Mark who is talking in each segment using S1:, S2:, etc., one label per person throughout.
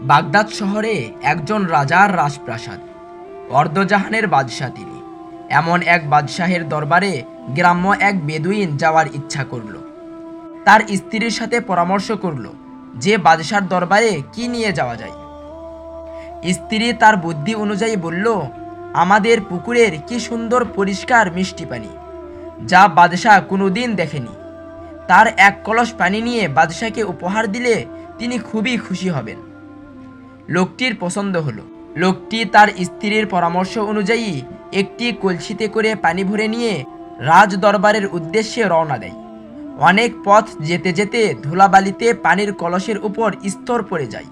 S1: Baghdad শহরে একজন রাজার রাজপ্রাসাদ। অর্ধজাহানের বাদশাহ তিনি। এমন এক বাদশাহের দরবারে গ্রাম্য এক বেদুইন যাওয়ার ইচ্ছা করল। তার স্ত্রীর সাথে পরামর্শ করল যে বাদশার দরবারে কি নিয়ে যাওয়া যায়। স্ত্রী তার বুদ্ধি অনুযায়ী বলল, আমাদের পুকুরের কি সুন্দর পরিষ্কার মিষ্টি পানি, যা বাদশাহ কোনোদিন দেখেনি। তার এক কলস পানি নিয়ে বাদশাকে উপহার দিলে তিনি খুবই খুশি হবেন। লোকটির পছন্দ হলো। লোকটি তার স্ত্রীর পরামর্শ অনুযায়ী একটি কলসিতে করে পানি ভরে নিয়ে রাজ দরবারের উদ্দেশ্যে রওনা দেয়। অনেক পথ যেতে যেতে ধুলাবালিতে পানির কলসের উপর স্তর পড়ে যায়।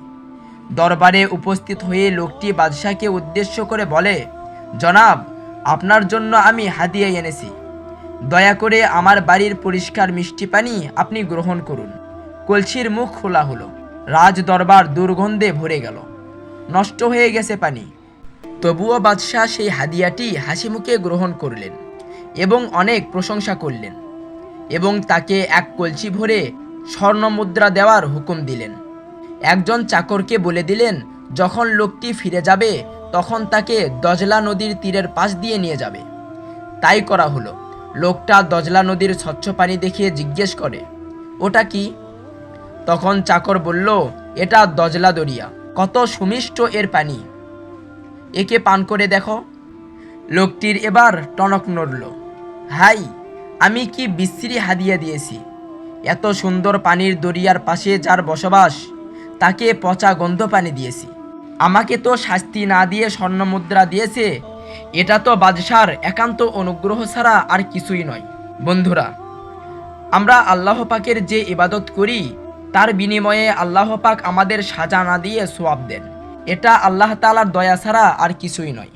S1: দরবারে উপস্থিত হয়ে লোকটি বাদশাকে উদ্দেশ্য করে বলে, জনাব, আপনার জন্য আমি হাদিয়া এনেছি। দয়া করে আমার বাড়ির পরিষ্কার মিষ্টি পানি আপনি গ্রহণ করুন। কলসির মুখ খোলা হলো। রাজ দরবার দুর্গন্ধে ভরে গেল। নষ্ট হয়ে গেছে পানি। তবুও বাদশাহ সেই হাদিয়াটি হাসি মুখে গ্রহণ করলেন এবং অনেক প্রশংসা করলেন এবং তাকে এক কলসি ভরে স্বর্ণমুদ্রা দেওয়ার হুকুম দিলেন। একজন চাকরকে বলে দিলেন, যখন লোকটি ফিরে যাবে তখন তাকে দজলা নদীর তীরের পাশ দিয়ে নিয়ে যাবে। তাই করা হলো। লোকটা দজলা নদীর স্বচ্ছ পানি দেখিয়ে জিজ্ঞেস করে, ওটা কি? তখন চাকর বলল, এটা দজলা দরিয়া, কত সুমিষ্ট এর পানি, একে পান করে দেখো। লোকটির এবার টনক নড়ল। হাই, আমি কি বিশ্রী হাদিয়া দিয়েছি! এত সুন্দর পানির দরিয়ার পাশে যার বসবাস, তাকে পচা গন্ধ পানি দিয়েছি। আমাকে তো শাস্তি না দিয়ে স্বর্ণমুদ্রা দিয়েছে। এটা তো বাদশার একান্ত অনুগ্রহ ছাড়া আর কিছুই নয়। বন্ধুরা, আমরা আল্লাহ পাকের যে ইবাদত করি তার বিনিময়ে আল্লাহ পাক আমাদের সাজা না দিয়ে সোয়াব দেন। এটা আল্লাহ তাআলার দয়া ছাড়া আর কিছুই নয়।